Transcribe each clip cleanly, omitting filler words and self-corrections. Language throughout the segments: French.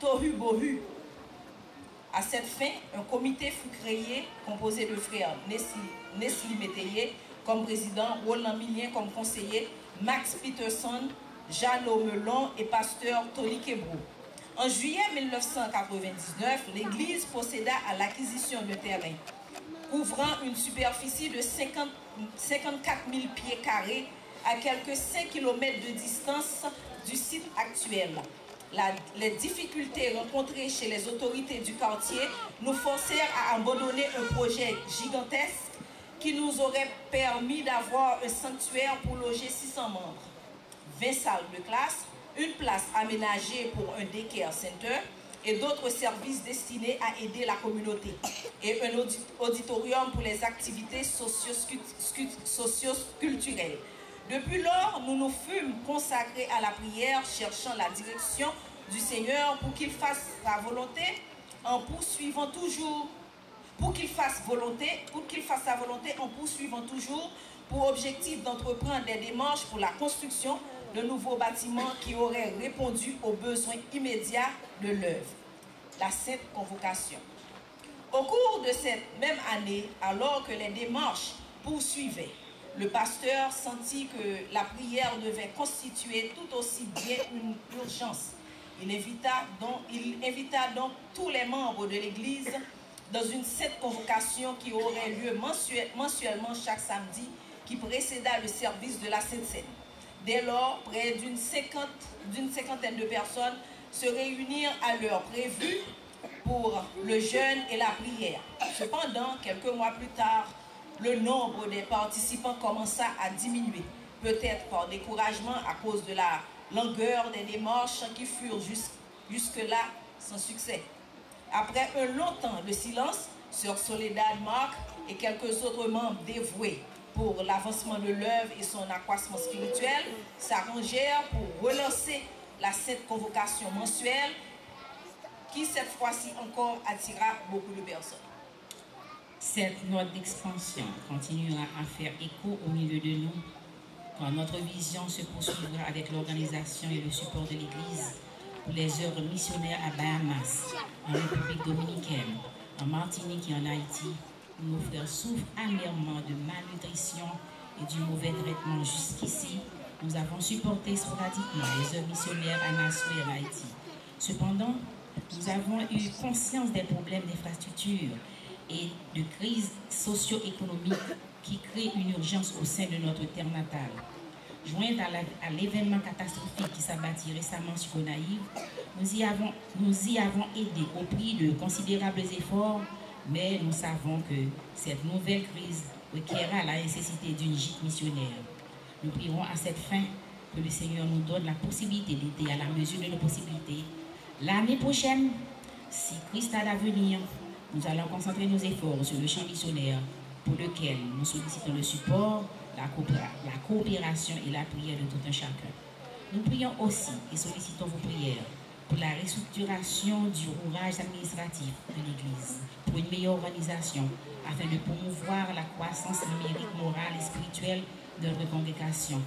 tohu bohu. À cette fin, un comité fut créé composé de frères Nesli Métayer comme président, Roland Milien comme conseiller, Max Peterson, Jeanne Melon et pasteur Tony Kebro. En juillet 1999, l'église procéda à l'acquisition de terrain, couvrant une superficie de 54 000 pieds carrés à quelques 5 km de distance du site actuel. Les difficultés rencontrées chez les autorités du quartier nous forcèrent à abandonner un projet gigantesque qui nous aurait permis d'avoir un sanctuaire pour loger 600 membres, 20 salles de classe, une place aménagée pour un daycare center et d'autres services destinés à aider la communauté, et un auditorium pour les activités socio-culturelles. Depuis lors, nous nous fûmes consacrés à la prière, cherchant la direction du Seigneur pour qu'il fasse sa volonté en poursuivant toujours, en poursuivant toujours pour objectif d'entreprendre des démarches pour la construction de nouveaux bâtiments qui auraient répondu aux besoins immédiats de l'œuvre, la Sainte Convocation. Au cours de cette même année, alors que les démarches poursuivaient, le pasteur sentit que la prière devait constituer tout aussi bien une urgence. Il invita donc tous les membres de l'Église dans une sainte convocation qui aurait lieu mensuellement chaque samedi qui précéda le service de la Sainte Seine. Dès lors, près d'une cinquantaine de personnes se réunirent à l'heure prévue pour le jeûne et la prière. Cependant, quelques mois plus tard, le nombre des participants commença à diminuer, peut-être par découragement à cause de la longueur des démarches qui furent jusque-là sans succès. Après un long temps de silence, Sœur Soledad Marc et quelques autres membres dévoués pour l'avancement de l'œuvre et son accroissement spirituel s'arrangèrent pour relancer la Sainte Convocation mensuelle qui cette fois-ci encore attira beaucoup de personnes. Cette note d'expansion continuera à faire écho au milieu de nous quand notre vision se poursuivra avec l'organisation et le support de l'Église pour les œuvres missionnaires à Bahamas, en République dominicaine, en Martinique et en Haïti, où nos frères souffrent amèrement de malnutrition et du mauvais traitement. Jusqu'ici, nous avons supporté sporadiquement les œuvres missionnaires à Nassau et en Haïti. Cependant, nous avons eu conscience des problèmes d'infrastructure et de crise socio-économique qui créent une urgence au sein de notre terre natale. Jointe à l'événement catastrophique qui s'abattit récemment sur Gonaïves, nous y avons aidé au prix de considérables efforts, mais nous savons que cette nouvelle crise requiera la nécessité d'une gîte missionnaire. Nous prierons à cette fin que le Seigneur nous donne la possibilité d'aider à la mesure de nos possibilités. L'année prochaine, si Christ a d'avenir, nous allons concentrer nos efforts sur le champ missionnaire pour lequel nous sollicitons le support, la coopération et la prière de tout un chacun. Nous prions aussi et sollicitons vos prières pour la restructuration du rouage administratif de l'Église, pour une meilleure organisation, afin de promouvoir la croissance numérique, morale et spirituelle de notre congrégation.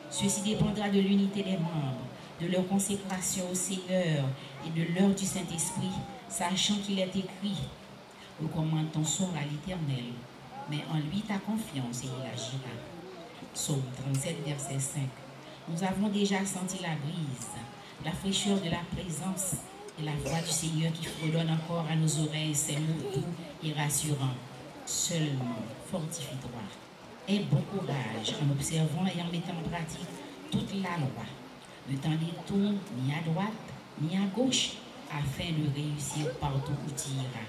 Ceci dépendra de l'unité des membres, de leur consécration au Seigneur et de l'œuvre du Saint-Esprit, sachant qu'il est écrit « Recommande ton sort à l'Éternel, mais en lui ta confiance et il agira ». Psaume 37, verset 5. Nous avons déjà senti la brise, la fraîcheur de la présence et la voix du Seigneur qui fredonne encore à nos oreilles ces mots doux et rassurants. Seulement, fortifie-toi. Aie bon courage en observant et en mettant en pratique toute la loi. Ne t'en détourne ni à droite ni à gauche afin de réussir partout où tu iras.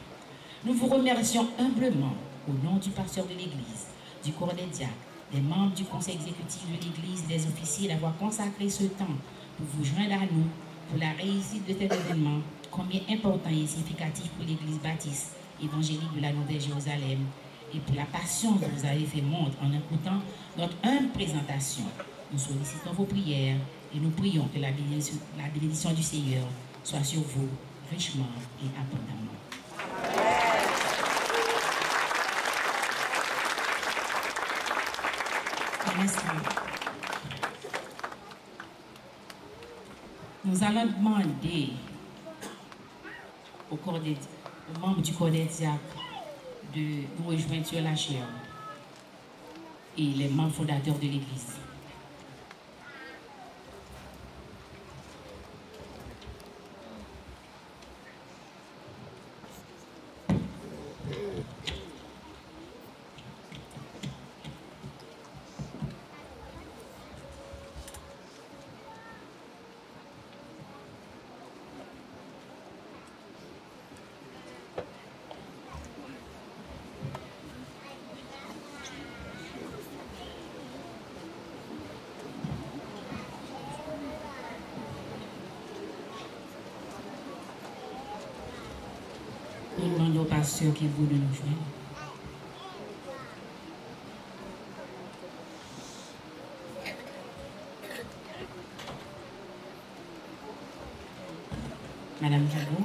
Nous vous remercions humblement au nom du pasteur de l'Église, du corps des diacres, des membres du conseil exécutif de l'Église, des officiers d'avoir consacré ce temps pour vous joindre à nous pour la réussite de cet événement, combien important et significatif pour l'Église baptiste évangélique de la Nouvelle-Jérusalem et pour la passion que vous avez fait montre en écoutant notre humble présentation. Nous sollicitons vos prières et nous prions que la bénédiction du Seigneur soit sur vous richement et abondamment. Nous allons demander aux membres du corps des diacres de nous rejoindre sur la chaire et les membres fondateurs de l'Église. Nous demandons au pasteur qui veut de nous joindre. Madame Jago.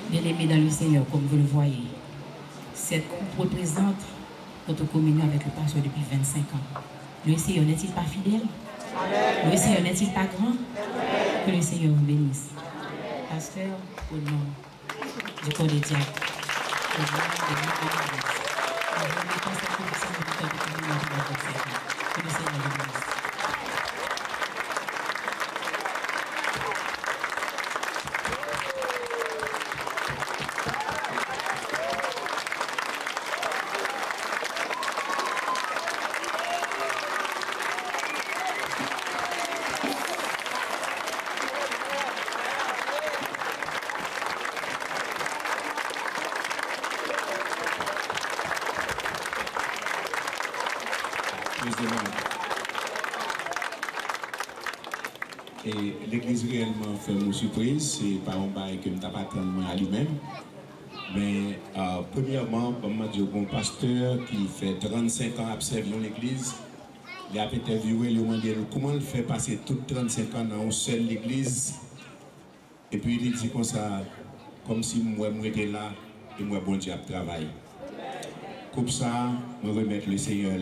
Bien-aimés dans le Seigneur, comme vous le voyez, cette coupe représente notre communion avec le pasteur depuis 25 ans. Le Seigneur n'est-il pas fidèle? Amen. Le Seigneur n'est-il pas grand? Amen. Que le Seigneur vous bénisse. Pasteur, au nom du corps des diacres, au nom de l'Église, que le Seigneur vous bénisse. Et l'église réellement fait une surprise, c'est pas un bail que je n'ai pas attendu à lui-même. Mais premièrement, comme je dis, un pasteur qui fait 35 ans observant l'église, il a interviewé, il a demandé comment il fait passer tout 35 ans dans une seule église. Et puis il dit comme ça, comme si moi j'étais là et moi bon Dieu travaille. Comme ça, je remettre le Seigneur,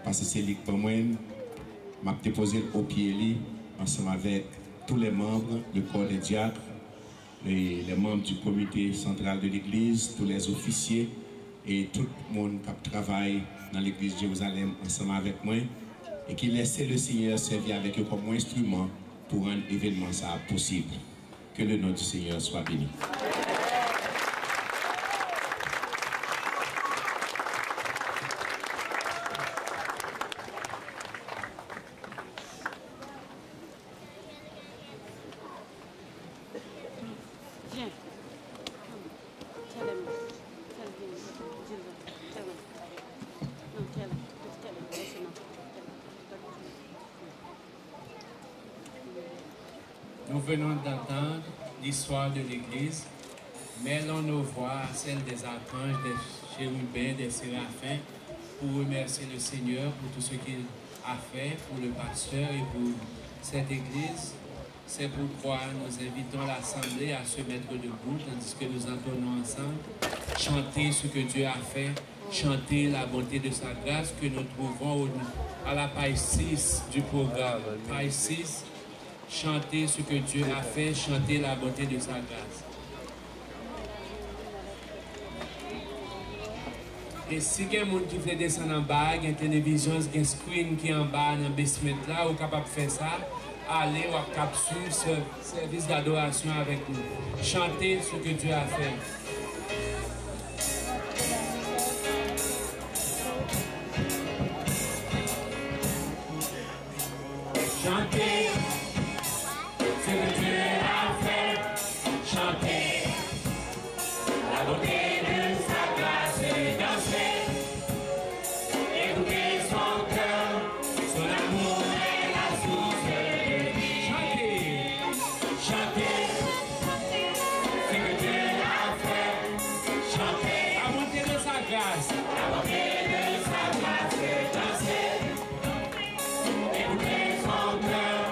parce que c'est lui pour moi, je vais déposer au pied ensemble avec tous les membres, le corps des diacres, les membres du comité central de l'église, tous les officiers et tout le monde qui travaille dans l'église de Jérusalem ensemble avec moi et qui laisse le Seigneur servir avec eux comme instrument pour rendre l'événement ça possible. Que le nom du Seigneur soit béni. Nous venons d'entendre l'histoire de l'Église, mêlant nos voix à celle des archanges, des chérubins, des séraphins, pour remercier le Seigneur pour tout ce qu'il a fait pour le pasteur et pour cette Église. C'est pourquoi nous invitons l'Assemblée à se mettre debout, tandis que nous entonnons ensemble, chanter ce que Dieu a fait, chanter la bonté de sa grâce que nous trouvons à la page 6 du programme. Page 6. Chanter ce que Dieu a fait, chanter la bonté de sa grâce. Et si il y a des gens qui veulent descendre en bas, il y a une télévision, il y a un screen qui est en bas dans le basement là, vous êtes capable de faire ça, allez ou capture ce service d'adoration avec nous. Chantez ce que Dieu a fait. Chantez. Ce que Dieu a fait, chantez la beauté de sa grâce et dansez. La montée de sa grâce. La montée de sa grâce est dansée. Écoutez son cœur.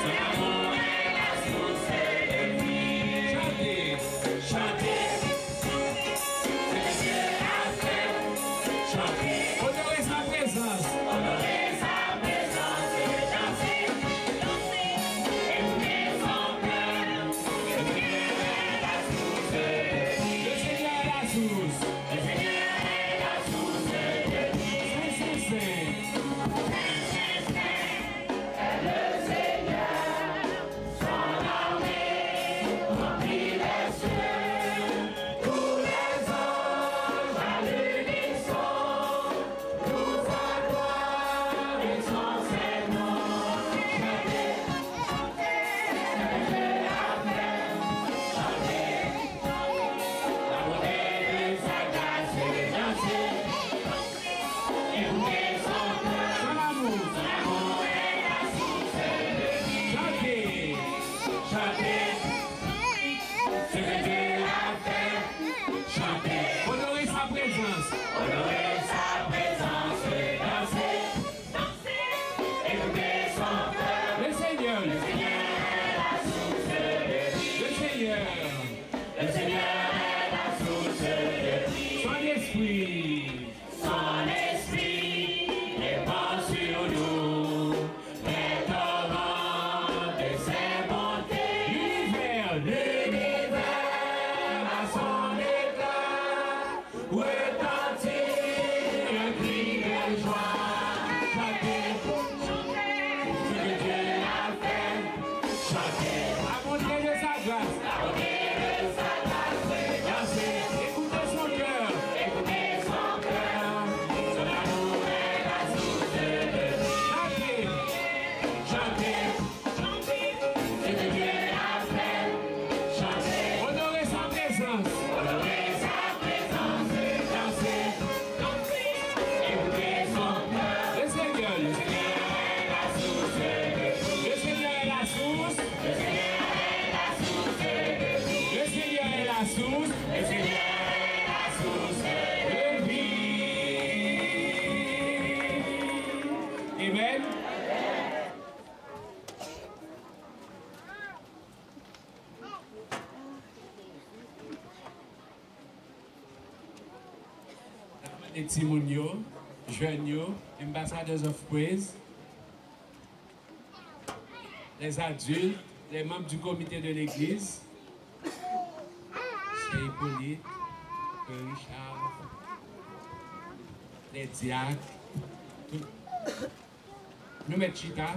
Son amour est la source de vie. Chantez. Chantez. Ce que Dieu a fait. Chantez. Honorez sa présence. Honorez sa présence et dansez. Écoutez son cœur. Le Seigneur est la source de vie. Le Seigneur est la source. Le Seigneur est la source de vie. Saint, est le Seigneur. Son armée remplit les cieux. Tous les anges à l'unisson nous acclament et son Seigneur. Chantez, ce que Dieu a fait. Chantez, la beauté de sa grâce est dansée. Écoutez son cœur. Son amour est la source de vie. Chantez, chantez, ce que Dieu a fait. Chantez, honorez sa présence. Honorez sa présence et dansez. Écoutez son cœur. Le Seigneur est la source de vie. Le Seigneur est la source de vie. Son esprit répand sur nous les torrents de ses bontés. L'univers a son éclat, retentit un cri de joie. Chantez, ce que Dieu a fait. Chantez, la montée de sa grâce. La montée de sa grâce. Dansez, écoutez son cœur. Écoutez son cœur. Son amour est la source de vie. Chantez, chantez, ce que Dieu a fait. Chantez, honorez sa présence. Honorez sa présence et dansez. Écoutez son cœur. Le Seigneur est la source de vie. Le Seigneur est la source. Le Seigneur est la source de vie. Le Seigneur est la source. Le Seigneur est la source de vie. Amen. Les Timonio, jeunes, ambassadors of praise, les adultes, les membres du comité de l'église, chez Hippolyte, Richard, les diacres, nous mettons chita.